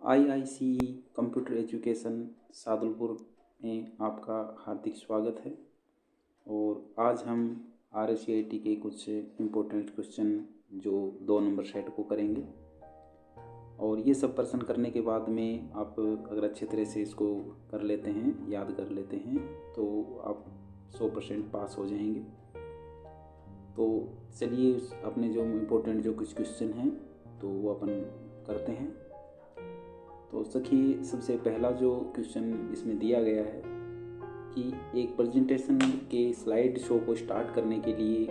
IICE computer education Sadulpur में आपका हार्दिक स्वागत है। और आज हम RSCIT के कुछ इम्पोर्टेंट क्वेश्चन जो 2 नंबर सेट को करेंगे। और ये सब प्रश्न करने के बाद में आप अगर अच्छे तरह से इसको कर लेते हैं, याद कर लेते हैं, तो आप 100% पास हो जाएंगे। तो चलिए अपने जो इम्पोर्टेंट जो कुछ क्वेश्चन हैं तो वो अपन करते हैं। तो सखी, सबसे पहला जो क्वेश्चन इसमें दिया गया है कि एक प्रेजेंटेशन के स्लाइड शो को स्टार्ट करने के लिए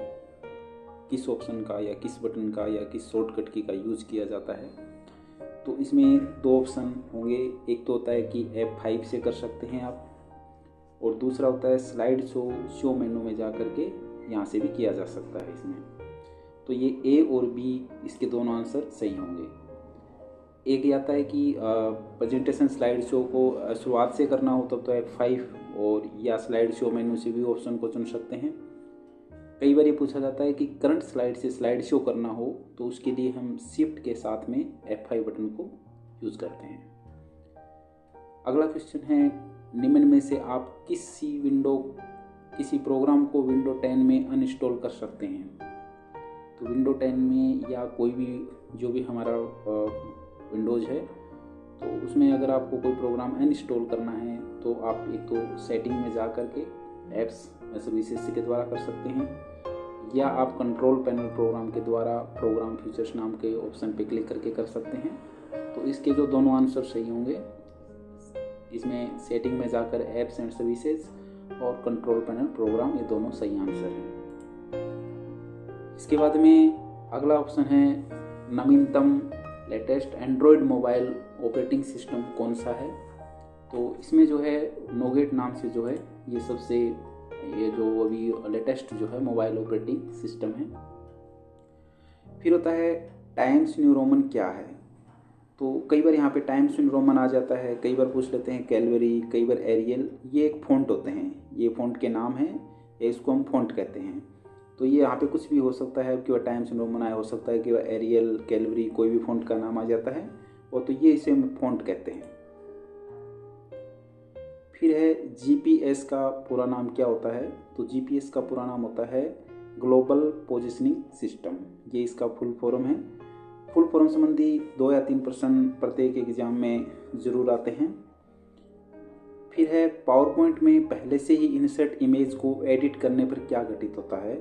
किस ऑप्शन का या किस बटन का या किस शॉर्टकट की का यूज़ किया जाता है। तो इसमें 2 ऑप्शन होंगे। एक तो होता है कि F5 से कर सकते हैं आप, और दूसरा होता है स्लाइड शो मेनू में जा कर के यहाँ से भी किया जा सकता है इसमें। तो ये A और B इसके दोनों आंसर सही होंगे। एक आता है कि प्रेजेंटेशन स्लाइड शो को शुरुआत से करना हो तब तो F5, और या स्लाइड शो मेनू से भी ऑप्शन को चुन सकते हैं। कई बार ये पूछा जाता है कि करंट स्लाइड से स्लाइड शो करना हो तो उसके लिए हम शिफ्ट के साथ में F5 बटन को यूज़ करते हैं। अगला क्वेश्चन है, निम्न में से आप किसी प्रोग्राम को विंडो 10 में अनइंस्टॉल कर सकते हैं। तो विंडो 10 में या कोई भी जो भी हमारा विंडोज़ है, तो उसमें अगर आपको कोई प्रोग्राम अनइंस्टॉल करना है तो आप एक तो सेटिंग में जा कर के एप्स सर्विसेज के द्वारा कर सकते हैं, या आप कंट्रोल पैनल प्रोग्राम के द्वारा प्रोग्राम फीचर्स नाम के ऑप्शन पे क्लिक करके कर सकते हैं। तो इसके जो दोनों आंसर सही होंगे, इसमें सेटिंग में जाकर एप्स एंड सर्विसेज और कंट्रोल पैनल प्रोग्राम, ये दोनों सही आंसर हैं। इसके बाद में अगला ऑप्शन है, नवीनतम latest Android mobile operating system कौन सा है। तो इसमें जो है नोगेट नाम से जो है ये जो अभी लेटेस्ट जो है मोबाइल ऑपरेटिंग सिस्टम है। फिर होता है टाइम्स न्यू रोमन क्या है। तो कई बार यहाँ पे टाइम्स न्यू रोमन आ जाता है, कई बार पूछ लेते हैं कैलवरी, कई बार एरियल। ये एक फ़ॉन्ट होते हैं, ये फ़ॉन्ट के नाम हैं, इसको हम फ़ॉन्ट कहते हैं। तो ये यहाँ पे कुछ भी हो सकता है कि वह टाइम्स न्यू रोमन आया, हो सकता है कि वह एरियल, कैलवरी, कोई भी फ़ॉन्ट का नाम आ जाता है, और तो ये इसे हम फ़ॉन्ट कहते हैं। फिर है GPS का पूरा नाम क्या होता है। तो GPS का पूरा नाम होता है ग्लोबल पोजिशनिंग सिस्टम, ये इसका फुल फॉर्म है। फुल फॉर्म संबंधी 2 या 3 प्रश्न प्रत्येक एग्जाम में ज़रूर आते हैं। फिर है पावर पॉइंट में पहले से ही इंसर्ट इमेज को एडिट करने पर क्या घटित होता है।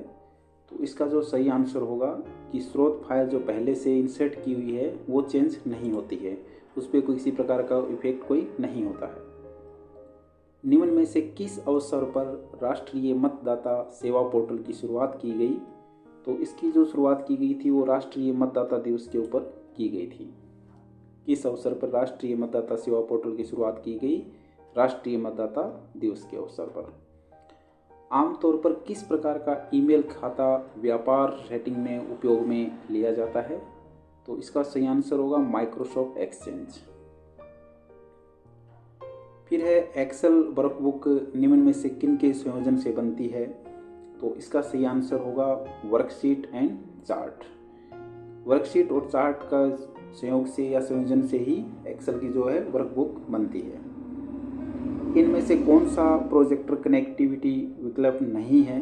तो इसका जो सही आंसर होगा कि स्रोत फाइल जो पहले से इंसर्ट की हुई है वो चेंज नहीं होती है, उस पर कोई किसी प्रकार का इफेक्ट कोई नहीं होता है। निम्न में से किस अवसर पर राष्ट्रीय मतदाता सेवा पोर्टल की शुरुआत की गई। तो इसकी जो शुरुआत की गई थी वो राष्ट्रीय मतदाता दिवस के ऊपर की गई थी। किस अवसर पर राष्ट्रीय मतदाता सेवा पोर्टल की शुरुआत की गई? राष्ट्रीय मतदाता दिवस के अवसर पर। आमतौर पर किस प्रकार का ईमेल खाता व्यापार सेटिंग में उपयोग में लिया जाता है। तो इसका सही आंसर होगा माइक्रोसॉफ्ट एक्सचेंज। फिर है एक्सेल वर्कबुक निम्न में से किन के संयोजन से बनती है। तो इसका सही आंसर होगा वर्कशीट एंड चार्ट। वर्कशीट और चार्ट का संयोग से या संयोजन से ही एक्सेल की जो है वर्कबुक बनती है। इनमें से कौन सा प्रोजेक्टर कनेक्टिविटी विकल्प नहीं है।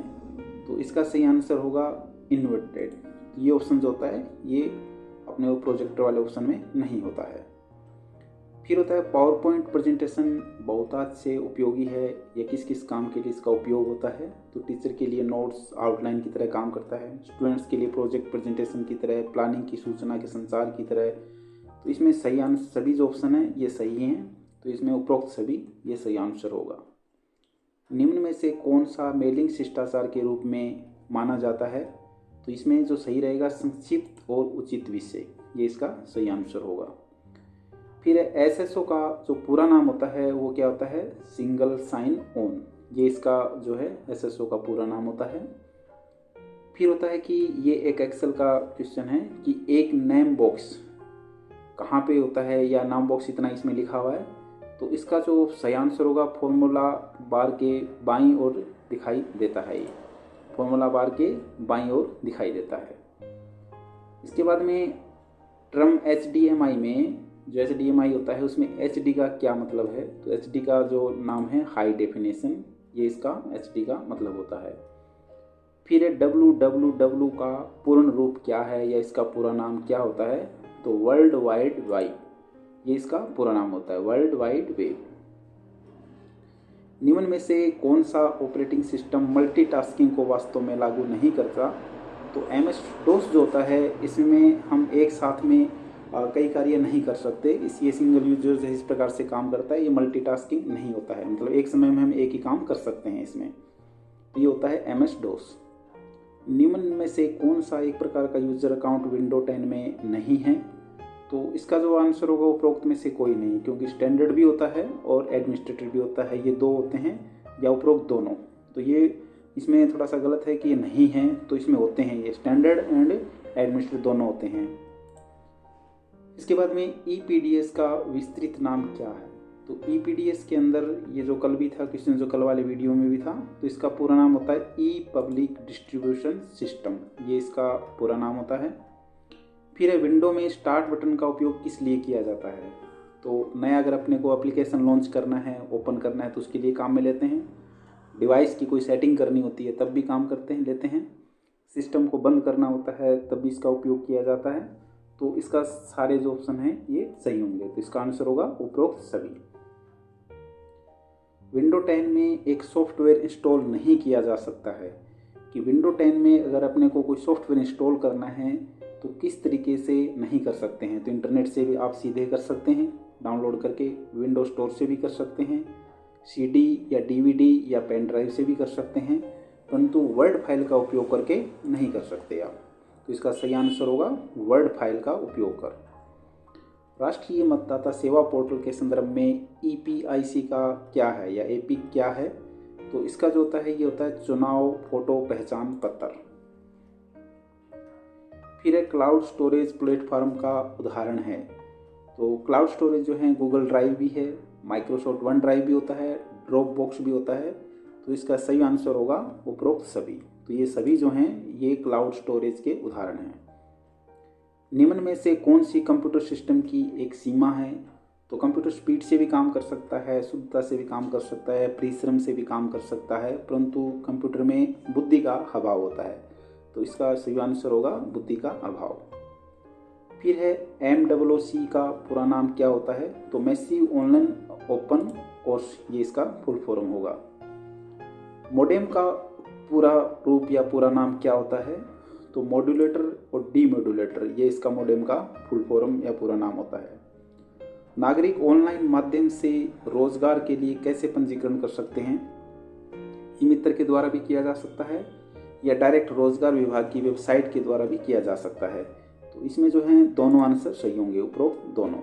तो इसका सही आंसर होगा इन्वर्टेड। ये ऑप्शन जो होता है ये अपने प्रोजेक्टर वाले ऑप्शन में नहीं होता है। फिर होता है पावर पॉइंट प्रेजेंटेशन बहुतायत से उपयोगी है, या किस किस काम के लिए इसका उपयोग होता है। तो टीचर के लिए नोट्स आउटलाइन की तरह काम करता है, स्टूडेंट्स के लिए प्रोजेक्ट प्रेजेंटेशन की तरह, प्लानिंग की सूचना के संचार की तरह। तो इसमें सही आंसर सभी जो ऑप्शन है ये सही हैं, तो इसमें उपरोक्त सभी ये सही आंसर होगा। निम्न में से कौन सा मेलिंग शिष्टाचार के रूप में माना जाता है। तो इसमें जो सही रहेगा संक्षिप्त और उचित विषय, ये इसका सही आंसर होगा। फिर SSO का जो पूरा नाम होता है वो क्या होता है? सिंगल साइन ऑन, ये इसका जो है SSO का पूरा नाम होता है। फिर होता है कि ये एक एक्सेल का क्वेश्चन है कि एक नेम बॉक्स कहाँ पे होता है, या नाम बॉक्स इतना इसमें लिखा हुआ है। तो इसका जो सही आंसर होगा फॉर्मूला बार के बाईं ओर दिखाई देता है। ये फॉर्मूला बार के बाईं ओर दिखाई देता है। इसके बाद में ट्रम HDMI में जो HDMI होता है उसमें HD का क्या मतलब है, तो HD का जो नाम है हाई डेफिनेशन, ये इसका HD का मतलब होता है। फिर है WWW का पूर्ण रूप क्या है या इसका पूरा नाम क्या होता है, तो वर्ल्ड वाइड वेब, ये इसका पूरा नाम होता है, वर्ल्ड वाइड वेब। निम्न में से कौन सा ऑपरेटिंग सिस्टम मल्टीटास्किंग को वास्तव में लागू नहीं करता, तो MS DOS जो होता है इसमें हम एक साथ में कई कार्य नहीं कर सकते, ये सिंगल यूजर जो इस प्रकार से काम करता है, ये मल्टीटास्किंग नहीं होता है, मतलब एक समय में हम एक ही काम कर सकते हैं इसमें, तो ये होता है MS DOS। निम्न में से कौन सा एक प्रकार का यूजर अकाउंट विंडो 10 में नहीं है, तो इसका जो आंसर होगा उपरोक्त में से कोई नहीं, क्योंकि स्टैंडर्ड भी होता है और एडमिनिस्ट्रेटर भी होता है, ये दो होते हैं या उपरोक्त दोनों, तो ये इसमें थोड़ा सा गलत है कि ये नहीं है, तो इसमें होते हैं, ये स्टैंडर्ड एंड एडमिनिस्ट्रेटर दोनों होते हैं। इसके बाद में EPDS का विस्तृत नाम क्या है, तो EPDS के अंदर ये जो कल भी था क्वेश्चन, जो कल वाले वीडियो में भी था, तो इसका पूरा नाम होता है ई पब्लिक डिस्ट्रीब्यूशन सिस्टम, ये इसका पूरा नाम होता है। फिर है विंडो में स्टार्ट बटन का उपयोग किस लिए किया जाता है, तो नया अगर अपने को एप्लीकेशन लॉन्च करना है, ओपन करना है, तो उसके लिए काम में लेते हैं। डिवाइस की कोई सेटिंग करनी होती है तब भी काम लेते हैं। सिस्टम को बंद करना होता है तब भी इसका उपयोग किया जाता है, तो इसका सारे जो ऑप्शन हैं ये सही होंगे, तो इसका आंसर होगा उपरोक्त सभी। विंडो 10 में एक सॉफ्टवेयर इंस्टॉल नहीं किया जा सकता है, कि विंडो 10 में अगर अपने को कोई सॉफ्टवेयर इंस्टॉल करना है तो किस तरीके से नहीं कर सकते हैं, तो इंटरनेट से भी आप सीधे कर सकते हैं, डाउनलोड करके विंडो स्टोर से भी कर सकते हैं, CD या DVD या पेन ड्राइव से भी कर सकते हैं, परंतु वर्ड फाइल का उपयोग करके नहीं कर सकते आप, तो इसका सही आंसर होगा वर्ड फाइल का उपयोग कर। राष्ट्रीय मतदाता सेवा पोर्टल के संदर्भ में EPIC का क्या है या EPIC क्या है, तो इसका जो होता है ये होता है चुनाव फोटो पहचान पत्र। फिर है क्लाउड स्टोरेज प्लेटफॉर्म का उदाहरण है, तो क्लाउड स्टोरेज जो है गूगल ड्राइव भी है, माइक्रोसॉफ्ट वन ड्राइव भी होता है, ड्रॉप बॉक्स भी होता है, तो इसका सही आंसर होगा उपरोक्त सभी, तो ये सभी जो हैं ये क्लाउड स्टोरेज के उदाहरण हैं। निम्न में से कौन सी कंप्यूटर सिस्टम की एक सीमा है, तो कंप्यूटर स्पीड से भी काम कर सकता है, शुद्धता से भी काम कर सकता है, परिश्रम से भी काम कर सकता है, परंतु कंप्यूटर में बुद्धि का अभाव होता है, तो इसका सही आंसर होगा बुद्धि का अभाव। फिर है MWC का पूरा नाम क्या होता है, तो मैसिव ऑनलाइन ओपन कोर्स, ये इसका फुल फॉर्म होगा। मोडेम का पूरा रूप या पूरा नाम क्या होता है, तो मॉड्यूलेटर और डीमॉड्यूलेटर, ये इसका मोडेम का फुल फॉर्म या पूरा नाम होता है। नागरिक ऑनलाइन माध्यम से रोजगार के लिए कैसे पंजीकरण कर सकते हैं, ई-मित्र के द्वारा भी किया जा सकता है या डायरेक्ट रोजगार विभाग की वेबसाइट के द्वारा भी किया जा सकता है, तो इसमें जो है दोनों आंसर सही होंगे, उपरोक्त दोनों।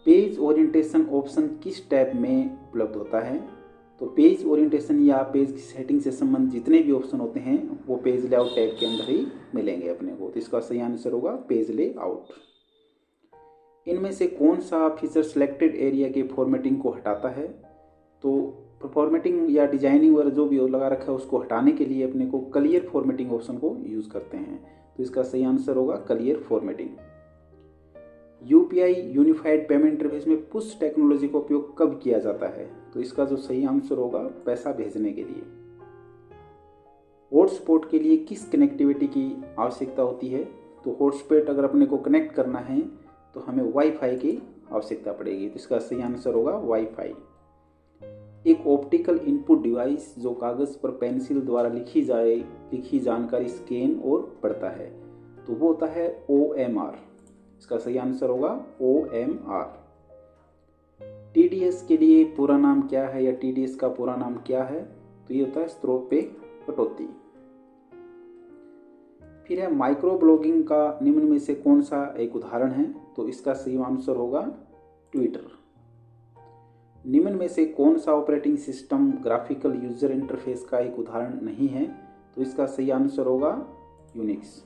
पेज ओरिएंटेशन ऑप्शन किस टैब में उपलब्ध होता है, तो पेज ओरिएंटेशन या पेज की सेटिंग से संबंधित जितने भी ऑप्शन होते हैं वो पेज लेआउट टैब के अंदर ही मिलेंगे अपने को, तो इसका सही आंसर होगा पेज लेआउट। इनमें से कौन सा फीचर सिलेक्टेड एरिया के फॉर्मेटिंग को हटाता है, तो फॉर्मेटिंग या डिजाइनिंग वगैरह जो भी लगा रखा है उसको हटाने के लिए अपने को क्लियर फॉर्मेटिंग ऑप्शन को यूज करते हैं, तो इसका सही आंसर होगा clear formatting. UPI unified payment interface में पुश टेक्नोलॉजी का उपयोग कब किया जाता है, तो इसका जो सही आंसर होगा पैसा भेजने के लिए। हॉटस्पॉट के लिए किस कनेक्टिविटी की आवश्यकता होती है, तो हॉटस्पॉट अगर अपने को कनेक्ट करना है तो हमें वाईफाई की आवश्यकता पड़ेगी, तो इसका सही आंसर होगा वाईफाई। एक ऑप्टिकल इनपुट डिवाइस जो कागज पर पेंसिल द्वारा लिखी जानकारी स्कैन और पढ़ता है, तो वो होता है OMR, इसका सही आंसर होगा OMR। TDS के लिए पूरा नाम क्या है या TDS का पूरा नाम क्या है, तो ये होता है स्रोत पे कटौती। फिर है माइक्रो ब्लॉगिंग का निम्न में से कौन सा एक उदाहरण है, तो इसका सही आंसर होगा ट्विटर। निम्न में से कौन सा operating system graphical user interface का एक उदाहरण नहीं है, तो इसका सही आंसर होगा यूनिक्स।